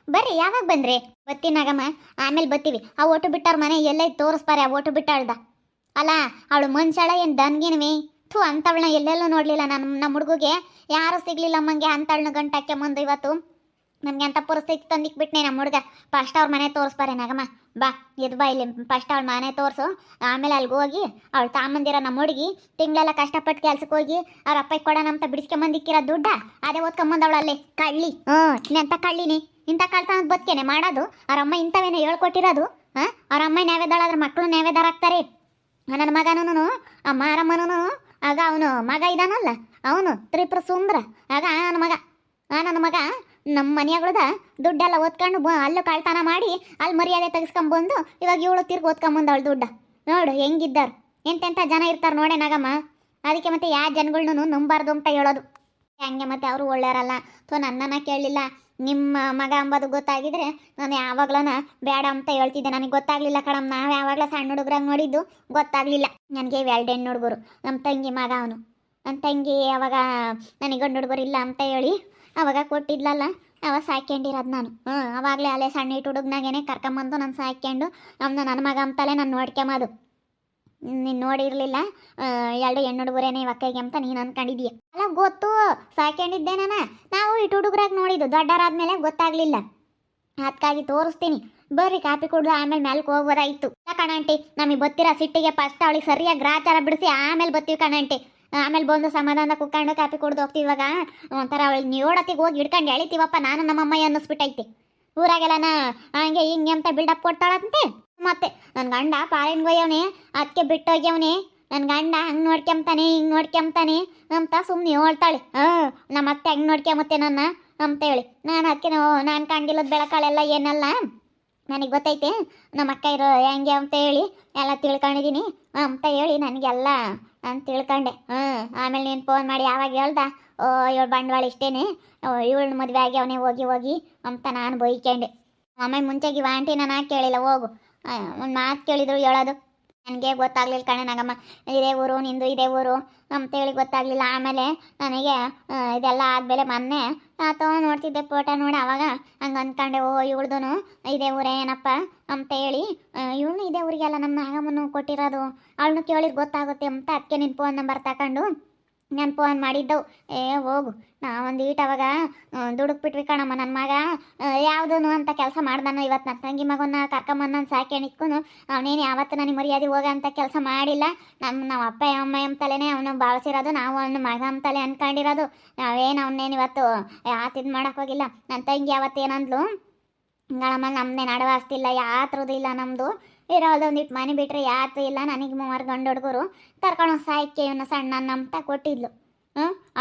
ಬರ್ರಿ, ಯಾವಾಗ ಬಂದ್ರಿ? ಬತ್ತೀನಾಗಮ್ಮ, ಆಮೇಲೆ ಬತ್ತೀವಿ. ಆ ಓಟು ಬಿಟ್ಟಾರ ಮನೆ ಎಲ್ಲೇ ತೋರಿಸ್ಪಾರೆ, ಆ ಓಟು ಬಿಟ್ಟಾಳ್ದ ಅಲ್ಲ. ಅವಳು ಮನ್ಸಾಳ ಏನು ದನ್ಗಿನ್ವಿ? ಥೂ, ಅಂತವಳನ್ನ ಎಲ್ಲೆಲ್ಲೂ ನೋಡಲಿಲ್ಲ ನಮ್ಮ ಹುಡುಗಿಗೆ. ಯಾರೂ ಸಿಗ್ಲಿಲ್ಲ ಅಮ್ಮಂಗೆ ಅಂತವಳನ್ನ ಗಂಟಾಕೆ ಮುಂದೆ ಇವತ್ತು ನಮಗೆ ಅಂತ ಪರಿಸ್ಥಿತಿ ತಂದಿಕ್ ಬಿಟ್ನೆ ನಮ್ಮ ಹುಡುಗ. ಫಸ್ಟ್ ಅವ್ರ ಮನೆ ತೋರಿಸ್ಪಾರೆ ನಾಗಮ್ಮ. ಬಾ, ಇದು ಬಾ ಇಲ್ಲಿ, ಫಸ್ಟ್ ಅವಳ ಮನೆ ತೋರಿಸು. ಆಮೇಲೆ ಅಲ್ಲಿಗೆ ಹೋಗಿ ಅವಳು ತಾಮಂದಿರ ನಮ್ಮ ಹುಡುಗಿ ತಿಂಗಳೆಲ್ಲ ಕಷ್ಟಪಟ್ಟು ಕೆಲ್ಸಕ್ಕೆ ಹೋಗಿ ಅವ್ರ ಅಪ್ಪ ಕೊಡೋಣ ಅಂತ ಬಿಡಿಸ್ಕೊಂಬಂದಿಕ್ಕಿರೋ ದುಡ್ಡ ಅದೇ ಓದ್ಕೊಂಬಂದವಳು ಅಲ್ಲಿ ಕಳ್ಳಿ. ಎಂತ ಕಳ್ಳಿನಿ, ಇಂಥ ಕಳ್ತನದ ಬದುಕೇನೆ ಮಾಡೋದು? ಅವ್ರಮ್ಮ ಇಂಥವೇನೆ ಹೇಳ್ಕೊಟ್ಟಿರೋದು? ಅವ್ರ ಅಮ್ಮ ನ್ಯಾವೇದಾಳಾದ್ರೆ ಮಕ್ಕಳು ನ್ಯಾವೇದಾರ ಆಗ್ತಾರೆ. ನನ್ನ ಮಗನೂ ಆ ಮಾರಮ್ಮನೂ ಆಗ ಅವನು ಮಗ ಇದಾನಲ್ಲ, ಅವನು ತ್ರಿಪುರ ಸುಂದ್ರ. ಆಗ ನನ್ನ ಮಗ ನಮ್ಮ ಮನೆಗಳದ ದುಡ್ಡೆಲ್ಲ ಓದ್ಕೊಂಡು ಅಲ್ಲೂ ಕಳ್ತನ ಮಾಡಿ ಅಲ್ಲಿ ಮರ್ಯಾದೆ ತೆಗೆಸ್ಕೊಂಬಂದು ಇವಾಗ ಇವಳು ತಿರ್ಗಿ ಓದ್ಕೊಂಬಂದವಳು ದುಡ್ಡ. ನೋಡು ಹೆಂಗಿದ್ದಾರು, ಎಂತೆಂಥ ಜನ ಇರ್ತಾರೆ ನೋಡೇ ನಾಗಮ್ಮ. ಅದಕ್ಕೆ ಮತ್ತೆ ಯಾವ ಜನಗಳ್ನು ನಂಬಾರ್ದು ಅಂತ ಹೇಳೋದು. ಹಂಗೆ ಮತ್ತೆ ಅವರು ಒಳ್ಳೆಯರಲ್ಲ. ನನ್ನನ್ನು ಕೇಳಲಿಲ್ಲ. ನಿಮ್ಮ ಮಗ ಅಂಬೋದು ಗೊತ್ತಾಗಿದ್ರೆ ನಾನು ಯಾವಾಗ್ಲನ ಬೇಡ ಅಂತ ಹೇಳ್ತಿದ್ದೆ. ನನಗೆ ಗೊತ್ತಾಗ್ಲಿಲ್ಲ ಕಣಮ್ಮ. ನಾವು ಯಾವಾಗಲೂ ಸಣ್ಣ ಹುಡುಗ್ರಾಗ ನೋಡಿದ್ದು ಗೊತ್ತಾಗ್ಲಿಲ್ಲ ನನಗೆ. ಎರಡು ಹೆಣ್ಣು ಹುಡುಗರು, ನಮ್ಮ ತಂಗಿ ಮಗ ಅವನು. ನನ್ನ ತಂಗಿ ಅವಾಗ ನನಗೆ ಗಂಡು ಹುಡುಗರು ಇಲ್ಲ ಅಂತ ಹೇಳಿ ಅವಾಗ ಕೊಟ್ಟಿದ್ಲಲ್ಲ, ಅವಾಗ ಸಾಕ್ಕೊಂಡಿರೋದು ನಾನು. ಅವಾಗಲೇ ಅಲ್ಲೇ ಸಣ್ಣ ಇಟ್ಟು ಹುಡುಗನಾಗೇನೆ ಕರ್ಕೊಂಬಂದು ನಾನು ಸಾಕ್ಕೊಂಡು ನನ್ನ ಮಗ ಅಂತಲೇ ನಾನು ನೋಡ್ಕೊಂಬೋದು. ನೀನು ನೋಡಿರಲಿಲ್ಲ, ಎರಡು ಹೆಣ್ಣು ಹುಡುಗರೇನೆ ಒಕ್ಕೈಗೆ ಅಂತ ನೀನು ಅಂದ್ಕೊಂಡಿದ್ದೀಯ ಅಲ್ಲ. ಗೊತ್ತು, ಸಾಕ್ಕೊಂಡಿದ್ದೆ ನಾನು. ನಾವು ಇಟ್ಟು ಹುಡುಗರಾಗ ನೋಡಿದ್ದು, ದೊಡ್ಡರಾದ್ಮೇಲೆ ಗೊತ್ತಾಗ್ಲಿಲ್ಲ. ಅದಕ್ಕಾಗಿ ತೋರಿಸ್ತೀನಿ. ಬರ್ರಿ, ಕಾಪಿ ಕುಡ್ದು ಆಮೇಲೆ ಮ್ಯಾಲ್ಗೆ ಹೋಗ್ಬೋದಾಯಿತು. ಕಣಂಟಿ, ನಮಗೆ ಬತ್ತಿರೋ ಸಿಟ್ಟಿಗೆ ಫಸ್ಟ್ ಅವಳಿಗೆ ಸರಿಯಾಗಿ ಗ್ರಾಚಾರ ಬಿಡಿಸಿ ಆಮೇಲೆ ಬರ್ತೀವಿ ಕಣಂಟಿ. ಆಮೇಲೆ ಬಂದು ಸಮಾಧಾನ ಕುತ್ಕೊಂಡು ಕಾಪಿ ಕುಡ್ದು ಹೋಗ್ತೀವಿ. ಇವಾಗ ಒಂಥರ ಅವಳಿಗೆ ನೀಡತ್ತಿಗೆ ಹೋಗಿ ಹಿಡ್ಕೊಂಡು ಎಳಿತೀವಪ್ಪ ನಾನು ನಮ್ಮಮ್ಮಯ್ಯ ಅನ್ನಿಸ್ಬಿಟ್ಟೈತಿ. ಊರಾಗೆಲ್ಲನ ಹಂಗೆ ಹಿಂಗೆ ಅಂತ ಬಿಲ್ಡಪ್ ಕೊಡ್ತಾಳಂತೆ. ಮತ್ತೆ ನನ್ನ ಗಂಡ ಪಾರಿನ್ಗೋಯ್ಯವನೇ, ಅದಕ್ಕೆ ಬಿಟ್ಟೋಗ್ಯವನೇ. ನನ್ನ ಗಂಡ ಹಂಗೆ ನೋಡ್ಕೊಂತಾನೆ ಹಿಂಗೆ ನೋಡ್ಕೊಂತಾನೆ ಅಂತ ಸುಮ್ಮನೆ ಹೇಳ್ತಾಳೆ. ನಮ್ಮ ಅತ್ತೆ ಹಂಗೆ ನೋಡ್ಕೊಂಬತ್ತೆ ನನ್ನ ಅಂತ ಹೇಳಿ ನಾನು ಅದಕ್ಕೆ ನಾನು ಕಂಡಿಲ್ಲದ ಬೆಳಕಾಳೆಲ್ಲ ಏನಲ್ಲ ನನಗೆ ಗೊತ್ತೈತೆ. ನಮ್ಮ ಅಕ್ಕ ಇರೋ ಹೆಂಗೆ ಅಂತ ಹೇಳಿ ಎಲ್ಲ ತಿಳ್ಕೊಂಡಿದ್ದೀನಿ ಅಂತ ಹೇಳಿ ನನಗೆಲ್ಲ ಅಂತ ತಿಳ್ಕೊಂಡೆ. ಆಮೇಲೆ ನೀನು ಫೋನ್ ಮಾಡಿ ಯಾವಾಗ ಹೇಳ್ದ, ಇವಳು ಬಂಡವಾಳ ಇಷ್ಟೇನೆ, ಇವಳು ಮದುವೆ ಆಗ್ಯವನೇ ಹೋಗಿ ಹೋಗಿ ಅಂತ ನಾನು ಬೈಕೊಂಡೆ. ಆಮೇಲೆ ಮುಂಚೆಗೆ ಆಂಟಿ ನಾನು ಕೇಳಿಲ್ಲ, ಹೋಗು ಒಂದು ಮಾತು ಕೇಳಿದ್ರು ಹೇಳೋದು. ನನಗೆ ಗೊತ್ತಾಗ್ಲಿಲ್ಲ ಕಣೆ ನಾಗಮ್ಮ, ಇದೇ ಊರು ನಿಂದು ಇದೇ ಊರು ಅಂತೇಳಿ ಗೊತ್ತಾಗ್ಲಿಲ್ಲ. ಆಮೇಲೆ ನನಗೆ ಇದೆಲ್ಲ ಆದಮೇಲೆ ಮೊನ್ನೆ ಅಥವಾ ನೋಡ್ತಿದ್ದೆ ಫೋಟೋ ನೋಡಿ, ಅವಾಗ ಹಂಗೆ ಅಂದ್ಕೊಂಡೆ, ಇವಳ್ದು ಇದೇ ಊರೇ ಏನಪ್ಪ ಅಂತ ಹೇಳಿ. ಇವಳು ಇದೇ ಊರಿಗೆಲ್ಲ ನಮ್ಮ ನಾಗಮ್ಮನು ಕೊಟ್ಟಿರೋದು, ಅವಳನ್ನು ಕೇಳಿದ್ರೆ ಗೊತ್ತಾಗುತ್ತೆ ಅಂತ ಅದಕ್ಕೆ ನಿನ್ನ ಫೋನ್ ನಂಬರ್ ತಗೊಂಡು ನಾನು ಫೋನ್ ಮಾಡಿದ್ದವು. ಹೋಗು, ನಾವೊಂದು ಈಟ್ ಅವಾಗ ದುಡುಕ್ಬಿಟ್ವಿ ಕಣಮ್ಮ. ನನ್ನ ಮಗ ಯಾವುದೂ ಅಂತ ಕೆಲಸ ಮಾಡ್ದಾನು. ಇವತ್ತು ನನ್ನ ತಂಗಿ ಮಗನ ಕರ್ಕೊಂಬಂದು ನಾನು ಸಾಕ್ಯಣಿಟ್ಕೊಂಡು ಅವನೇನು ಯಾವತ್ತು ನನಗೆ ಮರ್ಯಾದೆ ಹೋಗ ಅಂತ ಕೆಲಸ ಮಾಡಿಲ್ಲ. ನಮ್ಮ ಅಪ್ಪ ಅಮ್ಮ ಅಂತಲೇ ಅವನು ಭಾವಿಸಿರೋದು, ನಾವು ಅವನ ಮಗ ಅಂತಲೇ ಅಂದ್ಕೊಂಡಿರೋದು. ನಾವೇನು ಅವನ್ನೇನು ಇವತ್ತು ಯಾತಿದ್ದು ಮಾಡೋಕೆ ಹೋಗಿಲ್ಲ. ನನ್ನ ತಂಗಿ ಯಾವತ್ತೇನಂದ್ಲು, ಗಳಮ್ಮ ನಮ್ಮದೇನು ಅಡವಾಸ್ತಿಲ್ಲ, ಯಾತ್ರದ್ದು ಇಲ್ಲ ನಮ್ಮದು, ಇರೋದೊಂದಿಟ್ಟು ಮನೆ ಬಿಟ್ಟರೆ ಯಾತು ಇಲ್ಲ, ನನಗೆ 3 ಗಂಡು ಹುಡುಗರು ಕರ್ಕೊಂಡು ಸಾಯ್ಕೆ ಇವನ್ನ ಸಣ್ಣ ಅಂತ ಕೊಟ್ಟಿದ್ಲು.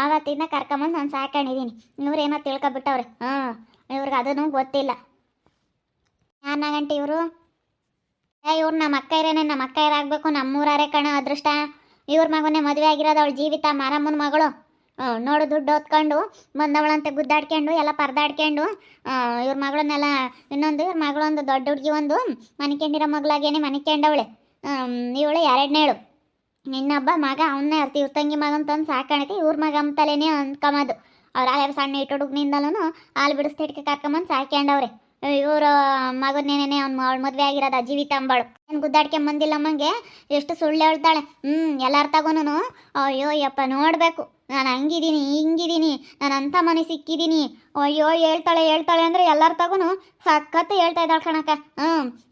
ಆವತ್ತಿಂದ ಕರ್ಕೊಂಬಂದು ನಾನು ಸಾಕೊಂಡಿದ್ದೀನಿ. ಇವ್ರೇನೋ ತಿಳ್ಕೊಬಿಟ್ಟವ್ರೆ. ಇವ್ರಿಗೆ ಅದೂ ಗೊತ್ತಿಲ್ಲ. ಯಾರನಾಗಂಟು ಇವರು? ಇವ್ರು ನಮ್ಮ ಅಕ್ಕ ಇರೇನೆ, ನಮ್ಮ ಅಕ್ಕ ಇರಾಗಬೇಕು, ನಮ್ಮೂರೇ ಕಣ ಅದೃಷ್ಟ. ಇವ್ರ ಮಗನೇ ಮದುವೆ ಆಗಿರೋದು, ಅವಳು ಜೀವಿತ ಮಾರಮ್ಮನ ಮಗಳು. ನೋಡು ದುಡ್ಡು ಹೊತ್ಕೊಂಡು ಬಂದವಳಂತೆ ಗುದ್ದಾಡ್ಕೊಂಡು ಎಲ್ಲ ಪರದಾಡ್ಕೊಂಡು ಇವ್ರ ಮಗಳನ್ನೆಲ್ಲ. ಇನ್ನೊಂದು ಇವ್ರ ಮಗಳೊಂದು ದೊಡ್ಡ ಹುಡುಗಿ ಒಂದು ಮನಿಕೊಂಡಿರೋ ಮಗಳಾಗೇನೆ ಮನಿಕೊಂಡವಳೆ. ಇವಳು 2ನೇಳು. ಇನ್ನೊಬ್ಬ ಮಗ ಅವನ್ನೇ ಅರ್ತಿ ಇವ್ರ ತಂಗಿ ಮಗ ಅಂತಂದು ಸಾಕಾಣೈತಿ. ಇವ್ರ ಮಗ ಅಂತಲೇನೆ ಅಂದ್ಕೊಂಬದು. ಅವ್ರು ಹಾಲೆ ಸಣ್ಣ ಇಟ್ಟು ಹುಡುಗನಿಂದಲೂ ಹಾಲು ಬಿಡಿಸ್ತಿಡ್ಕೆ ಕರ್ಕೊಂಬಂದು ಸಾಕ್ಯಂಡವ್ರೆ. ಇವರು ಮಗನೇನೆ ಅವಳು ಮದುವೆ ಆಗಿರೋದು ಜೀವಿತ ಅಂಬಾಳು. ಏನು ಗುದ್ದಾಡ್ಕೊಂಬಂದಿಲ್ಲಮ್ಮಂಗೆ ಎಷ್ಟು ಸುಳ್ಳು ಹೇಳ್ತಾಳೆ. ಎಲ್ಲರ ತಗೋನು ಅಯ್ಯೋ ಯಪ್ಪ ನೋಡಬೇಕು, ನಾನು ಹಂಗಿದ್ದೀನಿ ಹಿಂಗಿದ್ದೀನಿ, ನಾನು ಅಂಥ ಮನೆ ಸಿಕ್ಕಿದ್ದೀನಿ, ಅಯ್ಯೋ ಹೇಳ್ತಾಳೆ ಅಂದರೆ ಎಲ್ಲರ ತಗೋನು ಸಖತ್ತು ಹೇಳ್ತಾ ಇದ್ದಾಳೆ ಕಣಕ್ಕ.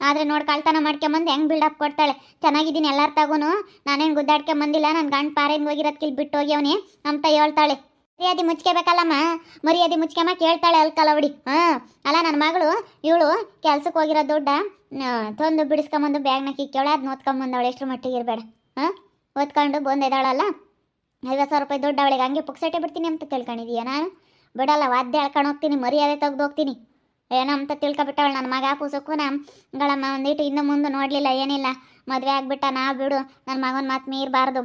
ಆದರೆ ನೋಡಿ ಕಳ್ತನ ಮಾಡ್ಕೊಂಬಂದು ಹೆಂಗೆ ಬಿಲ್ಡಪ್ ಕೊಡ್ತಾಳೆ. ಚೆನ್ನಾಗಿದ್ದೀನಿ ಎಲ್ಲರ ತಗೋನು, ನಾನೇನು ಗುದ್ದಾಡ್ಕೊಂಬಂದಿಲ್ಲ, ನನ್ನ ಗಂಡು ಪಾರೇನು ಹೋಗಿರೋದ್ಕಿಲ್ ಬಿಟ್ಟು ಹೋಗ್ಯವನಿ ಅಂತ ಹೇಳ್ತಾಳೆ. ಮರ್ಯಾದೆ ಮುಚ್ಕೋಬೇಕಲ್ಲಮ್ಮ, ಮರ್ಯಾದೆ ಮುಚ್ಕೊಂಬ ಕೇಳ್ತಾಳೆ ಅಲ್ಕಲವಡಿ. ಅಲ್ಲ ನನ್ನ ಮಗಳು ಇವಳು ಕೆಲ್ಸಕ್ಕೆ ಹೋಗಿರೋ ದುಡ್ಡ ತಂದು ಬಿಡಿಸ್ಕೊಂಬಂದು ಬ್ಯಾಗ್ನ ಕಿಕ್ಕೇಳ ಅದನ್ನ ಓದ್ಕೊಂಬಂದವಳು. ಎಷ್ಟು ಮಟ್ಟಿಗೆ ಇರಬೇಡ. ಓದ್ಕೊಂಡು ಬಂದಿದ್ದಾಳಲ್ಲ, 50,000 ರೂಪಾಯಿ ದುಡ್ಡು ಅವಳಿಗೆ ಹಂಗೆ ಪುಕ್ಸಟ್ಟೆ ಬಿಡ್ತೀನಿ ಅಂತ ತಿಳ್ಕೊಂಡಿದೀಯ? ನಾನು ಬಿಡಲ್ಲ, ವಾದ್ಯ ಹೇಳ್ಕೊಂಡು ಹೋಗ್ತೀನಿ, ಮರ್ಯಾದೆ ತೆಗ್ದು ಹೋಗ್ತೀನಿ ಏನೋ ಅಂತ ತಿಳ್ಕೊಬಿಟ್ಟವಳು. ನನ್ನ ಮಗ ಪುಸಕ್ಕೂ ಗಳಮ್ಮ ಒಂದಿಟ್ಟು ಇನ್ನು ಮುಂದೆ ನೋಡಲಿಲ್ಲ, ಏನಿಲ್ಲ, ಮದುವೆ ಆಗ್ಬಿಟ್ಟ, ನಾ ಬಿಡು, ನನ್ನ ಮಗನ ಮಾತು ಮೀರಬಾರ್ದು,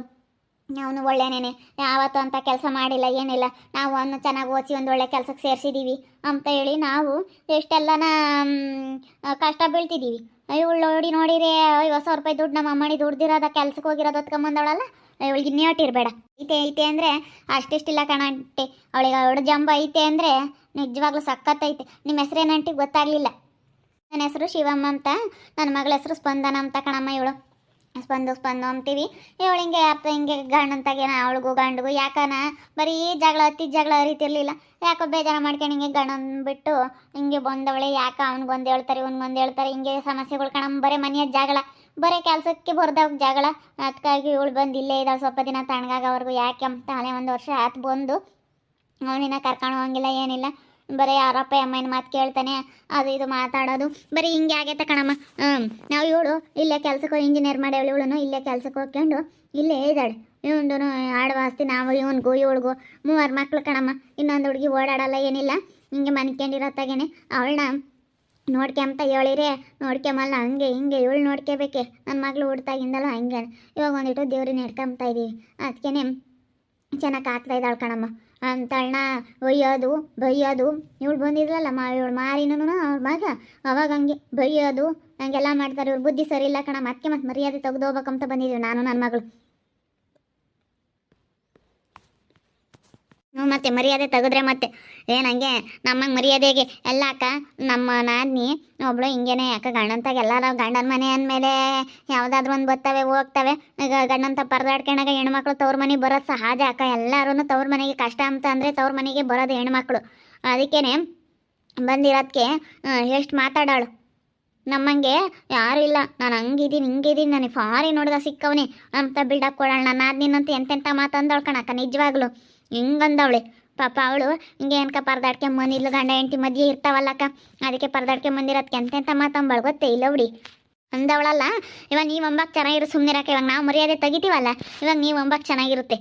ಅವನು ಒಳ್ಳೆನೇನೆ, ಯಾವತ್ತೂ ಅಂತ ಕೆಲಸ ಮಾಡಿಲ್ಲ ಏನಿಲ್ಲ, ನಾವು ಅವನು ಚೆನ್ನಾಗಿ ಓದಿಸಿ ಒಂದು ಒಳ್ಳೆ ಕೆಲಸಕ್ಕೆ ಸೇರಿಸಿದ್ದೀವಿ ಅಂತ ಹೇಳಿ ನಾವು ಎಷ್ಟೆಲ್ಲನ ಕಷ್ಟ ಬೀಳ್ತಿದ್ದೀವಿ. ಇವಳು ನೋಡಿರಿ 50,000 ರೂಪಾಯಿ ದುಡ್ಡು ನಮ್ಮ ಅಮ್ಮನಿ ದುಡ್ದಿರೋದ ಕೆಲ್ಸಕ್ಕೆ ಹೋಗಿರೋದು ಹೊತ್ಕೊಂಬಂದವಳಲ್ಲ. ಇವಳಿಗೆ ಇನ್ನೇಟಿರಬೇಡ. ಐತೆ ಅಂದರೆ ಅಷ್ಟಿಷ್ಟಿಲ್ಲ ಕಣಂಟೆ, ಅವಳಿಗೆ ಅವಳು ಜಂಬ ಐತೆ ಅಂದರೆ ನಿಜವಾಗ್ಲೂ ಸಖತ್ತೈತೆ. ನಿಮ್ಮ ಹೆಸರೇನಂಟಿ ಗೊತ್ತಾಗ್ಲಿಲ್ಲ. ನನ್ನ ಹೆಸರು ಶಿವಮ್ಮ ಅಂತ, ನನ್ನ ಮಗಳ ಹೆಸರು ಸ್ಪಂದನ ಅಂತ ಕಣಮ್ಮ. ಇವಳು ಸ್ಪಂದು ಅಂತೀವಿ. ಇವಳು ಹಿಂಗೆ ಅಪ್ಪ ಹಿಂಗೆ ಗಂಡಂತಾಗೇನ ಅವಳಿಗೂ ಗಂಡಿಗೂ ಯಾಕನ ಬರೀ ಜಗಳ ಜಗಳ ಅರಿತಿರ್ಲಿಲ್ಲ. ಯಾಕೋ ಬೇಜಾರು ಮಾಡ್ಕೊಂಡು ಹಿಂಗೆ ಗಂಡನ್ ಬಿಟ್ಟು ಹಿಂಗೆ ಬಂದವಳೆ. ಯಾಕೆ ಅವ್ನಿಗೊಂದು ಹೇಳ್ತಾರೆ ಇವ್ನಿಗೊಂದು ಹೇಳ್ತಾರೆ, ಹಿಂಗೆ ಸಮಸ್ಯೆಗಳು ಕಣಮ್ಮ. ಬರೀ ಮನೆಯ ಜಗಳ, ಬರೀ ಕೆಲಸಕ್ಕೆ ಬರ್ದಾಗ ಜಗಳ. ಅದಕ್ಕಾಗಿ ಇವಳು ಬಂದು ಇಲ್ಲೇ ಇದ್ದಾಳೆ ಸ್ವಲ್ಪ ದಿನ ತಣ್ಣಗಾಗವರೆಗೂ. ಯಾಕೆ ಅಂತ ಹಳೆ 1 ವರ್ಷ ಆತು ಬಂದು. ಅವನಿನ ಕರ್ಕೊಂಡು ಹೋಗಂಗಿಲ್ಲ ಏನಿಲ್ಲ, ಬರೀ ಯಾರಪ್ಪ ಅಮ್ಮನ ಮಾತು ಕೇಳ್ತಾನೆ, ಅದು ಇದು ಮಾತಾಡೋದು ಬರೀ ಹಿಂಗೆ ಆಗೈತೆ ಕಣಮ್ಮ. ನಾವು ಇವಳು ಇಲ್ಲೇ ಕೆಲ್ಸಕ್ಕೆ ಇಂಜಿನಿಯರ್ ಮಾಡಿ ಇವಳು ಇಲ್ಲೇ ಕೆಲ್ಸಕ್ಕೆ ಹೋಗ್ಕೊಂಡು ಇಲ್ಲೇ ಇದ್ದಾಳೆ. ಇವನು ಆಡುವಾಸ್ತಿ ನಾವು ಇವನಿಗೂ ಇವಳಿಗೂ 3 ಮಕ್ಳು ಕಣಮ್ಮ. ಇನ್ನೊಂದು ಹುಡುಗಿ ಓಡಾಡಲ್ಲ ಏನಿಲ್ಲ, ಹಿಂಗೆ ಮನ್ಕೊಂಡಿರತ್ತಾಗೇನೆ ಅವಳನ್ನ ನೋಡ್ಕೊಂತ ಹೇಳಿರಿ ನೋಡ್ಕೊಂಬಲ್ಲ. ಹಂಗೆ ಹಿಂಗೆ ಇವಳು ನೋಡ್ಕೋಬೇಕೆ, ನನ್ನ ಮಗಳು ಹುಡ್ತಾಗಿಂದಲ್ಲ ಹಂಗೆ. ಇವಾಗ ಒಂದಿಟ್ಟು ದೇವ್ರನ್ನ ಹಿಡ್ಕೊಂತ ಇದ್ದೀವಿ. ಅದಕ್ಕೇ ಚೆನ್ನಾಗಿ ಆಗ್ತಾ ಇದ್ದಾಳೆ ಕಣಮ್ಮ. ಅಂತಳ್ನ ಒಯ್ಯೋದು ಬೈಯೋದು. ಇವಳು ಬಂದಿದ್ಲಲ್ಲ ಇವಳು ಮಾರಿನೂ ಅವ್ರ ಮಗ, ಅವಾಗ ಹಂಗೆ ಬೈಯೋದು ಹಂಗೆಲ್ಲ ಮಾಡ್ತಾರೆ. ಇವ್ರು ಬುದ್ಧಿ ಸರಿ ಇಲ್ಲ ಕಣಮ್ಮ. ಅದಕ್ಕೆ ಮತ್ತೆ ಮರ್ಯಾದೆ ತೆಗೆದು ಹೋಗ್ಬೇಕಂತ ಬಂದಿದ್ದೀವಿ ನಾನು ನನ್ನ ಮಗಳು. ಮತ್ತೆ ಮರ್ಯಾದೆ ತೆಗೆದ್ರೆ ಮತ್ತೆ ಏನಂಗೆ ನಮ್ಮಂಗೆ ಮರ್ಯಾದೆಗೆ ಎಲ್ಲ ಅಕ್ಕ. ನಮ್ಮ ನಾದಿನಿ ಒಬ್ಳು ಹಿಂಗೇನೆ ಅಕ್ಕ, ಗಂಡಂತಾಗ ಎಲ್ಲರೂ ಗಂಡನ ಮನೆ ಅಂದಮೇಲೆ ಯಾವುದಾದ್ರೂ ಒಂದು ಬರ್ತವೆ ಹೋಗ್ತವೆ. ಈಗ ಗಂಡಂತ ಪರದಾಡ್ಕೊಂಡಾಗ ಹೆಣ್ಮಕ್ಳು ತವ್ರ ಮನೆಗೆ ಬರೋದು ಸಹಜ ಅಕ್ಕ. ಎಲ್ಲರೂ ತವ್ರ ಮನೆಗೆ ಕಷ್ಟ ಅಂತ ಅಂದರೆ ತವ್ರ ಮನೆಗೆ ಬರೋದು ಹೆಣ್ಮಕ್ಳು. ಅದಕ್ಕೇ ಬಂದಿರೋದಕ್ಕೆ ಎಷ್ಟು ಮಾತಾಡೋಳು. ನಮ್ಮಂಗೆ ಯಾರು ಇಲ್ಲ, ನಾನು ಹಂಗಿದ್ದೀನಿ ಹಿಂಗಿದ್ದೀನಿ, ನನಗೆ ಫಾರಿನ್ ಹುಡುಗ ಸಿಕ್ಕವನಿ ಅಂತ ಬಿಲ್ಡಪ್ ಕೊಡೋಳು. ನನ್ನ ನಾದಿನಿನಂತ ಎಂತೆಂಥ ಮಾತಂದವಳು ಕಣಕ್ಕ, ನಿಜವಾಗ್ಲು ಹಿಂಗಂದವಳೆ ಪಾಪ. ಅವಳು ಹಿಂಗೆ ಏನಕ ಪರದಾಡ್ಕೊಂಬಂದಿದ್ಲು, ಗಂಡ ಹೆಂಡತಿ ಮಧ್ಯೆ ಇರ್ತಾವಲ್ಲಕ್ಕ, ಅದಕ್ಕೆ ಪರದಾಡ್ಕೊಂಬಂದಿರೋದಕ್ಕೆ ಎಂತೆಂಥ ಮಾತಂಬಳು ಗೊತ್ತೇ ಇಲ್ಲ ಹುಡಿ ಅಂದವಳಲ್ಲ. ಇವಾಗ ನೀವು ಅಂಬಾಕ್ ಚೆನ್ನಾಗಿರು ಸುಮ್ಮನಿರಕ್ಕೆ. ಇವಾಗ ನಾವು ಮರ್ಯಾದೆ ತೆಗಿತೀವಲ್ಲ, ಇವಾಗ ನೀವು ಅಂಬಾಕ್ ಚೆನ್ನಾಗಿರುತ್ತೆ.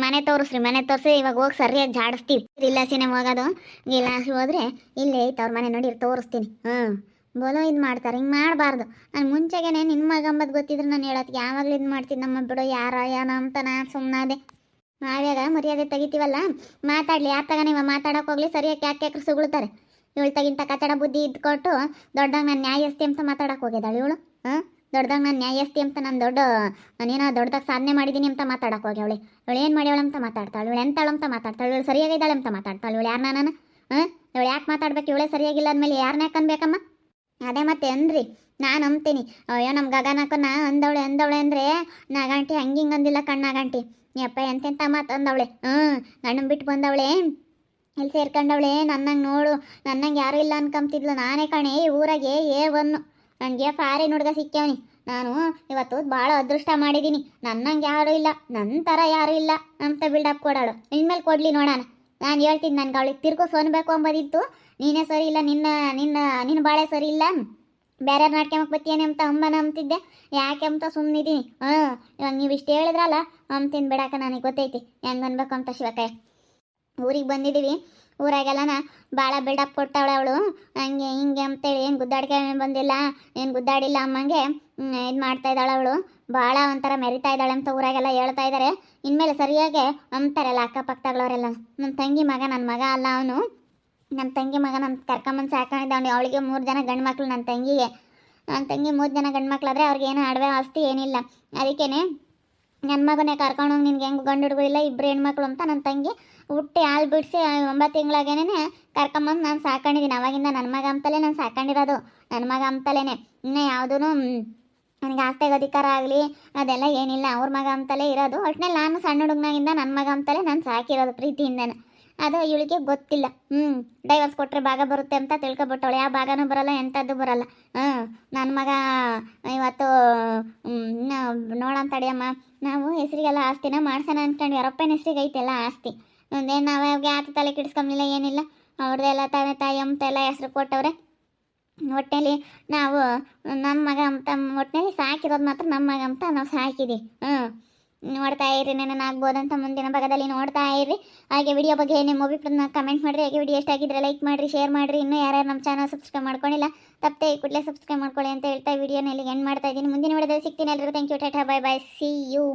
ಮನೆ ತೋರಿಸ್ರಿ, ಮನೆ ತೋರಿಸಿ ಇವಾಗ ಹೋಗಿ ಸರಿಯಾಗಿ ಜಾಡಿಸ್ತೀವಿ. ಇಲ್ಲ ಸಿನಿಮಾ ಹೋಗೋದು ಗಿಲಾಸಿ ಹೋದ್ರೆ ಇಲ್ಲೇ ಐತೆ ಅವ್ರ ಮನೆ ನೋಡಿ ತೋರಿಸ್ತೀನಿ. ಬೋಲೋ ಇದು ಮಾಡ್ತಾರೆ, ಹಿಂಗೆ ಮಾಡಬಾರ್ದು. ನಾನು ಮುಂಚೆಗೇನೆ ನಿನ್ನ ಮಗಂಬದು ಗೊತ್ತಿದ್ರೆ ನಾನು ಹೇಳೋದಕ್ಕೆ ಯಾವಾಗಲೂ ಇದು ಮಾಡ್ತೀನಿ. ನಮ್ಮ ಬಿಡು ಯಾರ ಏನೋ ಅಂತ ನಾನು ಸುಮ್ಮನಾದೆ. ನಾವ್ಯಾಗ ಮರ್ಯಾದೆ ತೆಗಿತೀವಲ್ಲ, ಮಾತಾಡಲಿ. ಯಾರು ತಗ ನೀವು ಮಾತಾಡೋಕೆ ಹೋಗ್ಲಿ ಸರಿಯಾಗಿ ಯಾಕೆ ಸುಗುಳ್ತಾರೆ. ಇವಳು ತಗಿಂತ ಕಚಡ ಬುದ್ಧಿ ಇದ್ಕೊಟ್ಟು ದೊಡ್ಡದಾಗ ನಾನು ನ್ಯಾಯಸ್ತಿ ಅಂತ ಮಾತಾಡೋಕೆ ಹೋಗಿದ್ದಾಳೆ ಇವಳು. ದೊಡ್ಡದಾಗ ನಾನು ನ್ಯಾಯಸ್ತಿ ಅಂತ ನಾನು ನಾನೇನೋ ದೊಡ್ಡದಾಗ ಸಾಧನೆ ಮಾಡಿದ್ದೀನಿ ಅಂತ ಮಾತಾಡೋಕೆ ಹೋಗ್ಯವಳೆ. ಇವಳು ಏನು ಮಾಡ್ಯವಳು ಅಂತ ಮಾತಾಡ್ತಾಳೆ, ಇವಳು ಎಂತಾಳು ಅಂತ ಮಾತಾಡ್ತಾಳೆ, ಇವಳು ಸರಿಯಾಗಿದ್ದಾಳೆ ಅಂತ ಮಾತಾಡ್ತಾಳೆ. ಇವಳು ಯಾರು ನಾನು ಇವಳು ಯಾಕೆ ಮಾತಾಡ್ಬೇಕು? ಇವಳೇ ಸರಿಯಾಗಿಲ್ಲ ಅಂದಮೇಲೆ ಯಾರನ್ನ ಯಾಕೆ ಅನ್ಬೇಕಮ್ಮ? ಅದೇ ಮತ್ತೆ ಅನ್ರಿ, ನಾನು ಅಂತೀನಿ. ಅಯ್ಯೋ ನಮ್ಮ ಗಗನಕ್ಕನ ಅಂದವಳೆ ಅಂದರೆ ನಾಗಂಟಿ ಹಂಗಿಂಗೆ ಅಂದಿಲ್ಲ ಕಣ್ಣಾಗಂಟಿ. ಯಪ್ಪ ಎಂತೆಂಥ ಮಾತು ಅಂದವಳೆ. ಗಂಡನ ಬಿಟ್ಟು ಬಂದವಳೆ, ಇಲ್ಲಿ ಸೇರ್ಕೊಂಡವಳೆ. ನನ್ನಂಗೆ ನೋಡು, ನನ್ನಂಗೆ ಯಾರೂ ಇಲ್ಲ ಅನ್ಕೊಂತಿದ್ಲು. ನಾನೇ ಕಣೆ ಈ ಊರಾಗೆ ನನಗೆ ಫಾರಿನ್ ಹುಡುಗ ಸಿಕ್ಕವನಿ. ನಾನು ಇವತ್ತು ಭಾಳ ಅದೃಷ್ಟ ಮಾಡಿದ್ದೀನಿ. ನನ್ನಂಗೆ ಯಾರೂ ಇಲ್ಲ, ನನ್ನ ಥರ ಯಾರೂ ಇಲ್ಲ ಅಂತ ಬಿಲ್ಡಪ್ ಕೊಡೋಳು. ಇನ್ಮೇಲೆ ಕೊಡಲಿ ನೋಡೋಣ. ನಾನು ಹೇಳ್ತೀನಿ, ನನಗೆ ಅವಳಿಗೆ ತಿರ್ಗು ಸೋನ್ಬೇಕು ಅಂಬೋದಿತ್ತು. ನೀನೇ ಸರಿ ಇಲ್ಲ, ನಿನ್ನ ಬಾಳೆ ಸರಿ ಇಲ್ಲ, ಬೇರೆ ನಾಟ್ಯಮಕ್ಕೆ ಬತ್ತೀಯನೆ ಅಂತ ಅಂಬನ ಅಂತಿದ್ದೆ. ಯಾಕೆ ಅಂತ ಸುಮ್ಮನಿದ್ದೀನಿ. ಇವಾಗ ನೀವು ಇಷ್ಟು ಹೇಳಿದ್ರಲ್ಲ ಅಂತೀನಿ ಬಿಡಾಕ, ನನಗೆ ಗೊತ್ತೈತಿ ಹೆಂಗೆ ಅನ್ಬೇಕು ಅಂತ. ಶಿವಕಾಯ ಊರಿಗೆ ಬಂದಿದ್ದೀವಿ, ಊರಾಗೆಲ್ಲನ ಭಾಳ ಬಿಲ್ಡಪ್ ಕೊಟ್ಟವಳೆ ಅವಳು. ಹಂಗೆ ಹಿಂಗೆ ಅಂತೇಳಿ ಏನು ಗುದ್ದಾಡ್ಕೊಂಡು ಬಂದಿಲ್ಲ, ಏನು ಗುದ್ದಾಡಿಲ್ಲ ಅಮ್ಮಂಗೆ ಇದು ಮಾಡ್ತಾ ಇದ್ದಾಳೆ ಅವಳು. ಭಾಳ ಒಂಥರ ಮೆರಿತಾ ಇದ್ದಾಳೆ ಅಂತ ಊರಾಗೆಲ್ಲ ಹೇಳ್ತಾ ಇದ್ದಾರೆ. ಇನ್ಮೇಲೆ ಸರಿಯಾಗೆ ಅಂತಾರಲ್ಲ ಅಕ್ಕಪಕ್ಕದವರೆಲ್ಲ. ನನ್ನ ತಂಗಿ ಮಗ, ನನ್ನ ಮಗ ಅಲ್ಲ ಅವನು, ನಮ್ಮ ತಂಗಿ ಮಗ. ನನ್ನ ಕರ್ಕೊಂಬಂದು ಸಾಕೊಂಡಿದ್ದಾವನು. ಅವಳಿಗೆ 3 ಜನ ಗಂಡು ಮಕ್ಳು. ನನ್ನ ತಂಗಿ 3 ಜನ ಗಂಡು ಮಕ್ಳಾದರೆ ಅವ್ರಿಗೇನು ಅಡವೆ ಆಸ್ತಿ ಏನಿಲ್ಲ. ಅದಕ್ಕೇ ನನ್ನ ಮಗನೇ ಕರ್ಕೊಂಡೋಗಿ ನಿನ್ಗೆ ಹೆಂಗೆ ಗಂಡು ಹುಡುಗರು ಇಲ್ಲ, 2 ಹೆಣ್ಮಕ್ಳು ಅಂತ ನನ್ನ ತಂಗಿ ಹುಟ್ಟಿ ಹಾಲು ಬಿಡಿಸಿ 9 ತಿಂಗಳಾಗೇನೆ ಕರ್ಕೊಂಬಂದು ನಾನು ಸಾಕೊಂಡಿದ್ದೀನಿ. ಅವಾಗಿಂದ ನನ್ನ ಮಗ ಅಂತಲೇ ನಾನು ಸಾಕೊಂಡಿರೋದು, ನನ್ನ ಮಗ ಅಂತಲೇ. ಇನ್ನೂ ಯಾವುದೂ ನನಗೆ ಆಸ್ತಿಗೆ ಅಧಿಕಾರ ಆಗಲಿ ಅದೆಲ್ಲ ಏನಿಲ್ಲ, ಅವ್ರ ಮಗ ಅಂತಲೇ ಇರೋದು. ಒಟ್ಟಿನಲ್ಲಿ ನಾನು ಸಣ್ಣ ಹುಡುಗನಾಗಿಂದ ನನ್ನ ಮಗ ಅಂತಲೇ ನಾನು ಸಾಕಿರೋದು ಪ್ರೀತಿಯಿಂದನೇ. ಅದು ಇವಳಿಗೆ ಗೊತ್ತಿಲ್ಲ. ಡೈವರ್ಸ್ ಕೊಟ್ಟರೆ ಭಾಗ ಬರುತ್ತೆ ಅಂತ ತಿಳ್ಕೊಬಿಟ್ಟವಳೆ. ಯಾವ ಭಾಗನೂ ಬರೋಲ್ಲ, ಎಂಥದ್ದು ಬರೋಲ್ಲ. ನನ್ನ ಮಗ ಇವತ್ತು ನೋಡೋಣ ತಡಿಯಮ್ಮ, ನಾವು ಹೆಸರಿಗೆಲ್ಲ ಆಸ್ತಿನ ಮಾಡ್ಸೋಣ ಅಂದ್ಕೊಂಡು ಯಾರಪ್ಪನ ಹೆಸ್ರಿಗೆ ಐತೆಲ್ಲ ಆಸ್ತಿ. ಒಂದೇನು ನಾವು ಯಾಕೆ ತಲೆ ಕೆಡಿಸ್ಕೊಂಬಿಲ್ಲ ಏನಿಲ್ಲ. ಅವ್ರದ್ದೆಲ್ಲ ತಂದೆ ತಾಯಿ ಅಂತ ಎಲ್ಲ ಹೆಸ್ರು ಕೊಟ್ಟವ್ರೆ. ಒಟ್ಟಿನಲ್ಲಿ ನಾವು ನಮ್ಮ ಮಗ ಅಂತ ಒಟ್ಟಿನಲ್ಲಿ ಸಾಕಿರೋದು ಮಾತ್ರ ನಮ್ಮ ಮಗ ಅಂತ ನಾವು ಸಾಕಿದ್ದೀವಿ. ನೋಡ್ತಾ ಇರಿ, ನನ್ನ ಆಗ್ಬೋದಂತ ಮುಂದಿನ ಭಾಗದಲ್ಲಿ ನೋಡ್ತಾ ಇರಿ. ಹಾಗೆ ವಿಡಿಯೋ ಬಗ್ಗೆ ನಿಮ್ಮ ಅಭಿಪ್ರಾಯನ ಕಮೆಂಟ್ ಮಾಡಿರಿ. ಹಾಗೆ ವಿಡಿಯೋ ಇಷ್ಟ ಆಗಿದ್ರೆ ಲೈಕ್ ಮಾಡಿರಿ, ಶೇರ್ ಮಾಡಿರಿ. ಇನ್ನೂ ಯಾರ್ಯಾರು ನಮ್ಮ ಚಾನಲ್ ಸಬ್ಸ್ಕ್ರೈಬ್ ಮಾಡ್ಕೊಂಡಿಲ್ಲ ತಪ್ಪದೆ ಕೂಡಲೇ ಸಬ್ಸ್ಕ್ರೈಬ್ ಮಾಡ್ಕೊಳ್ಳಿ ಅಂತ ಹೇಳ್ತಾ ವಿಡಿಯೋನ ಇಲ್ಲಿಗೆ ಎಂಡ್ ಮಾಡ್ತಾ ಇದ್ದೀನಿ. ಮುಂದಿನ ವಿಡಿಯೋದಲ್ಲಿ ಸಿಗ್ತೀನಿ. ಎಲ್ಲರಿಗೂ ಥ್ಯಾಂಕ್ ಯು, ಟಾಟಾ, ಬೈ ಬೈ, ಸಿ ಯು.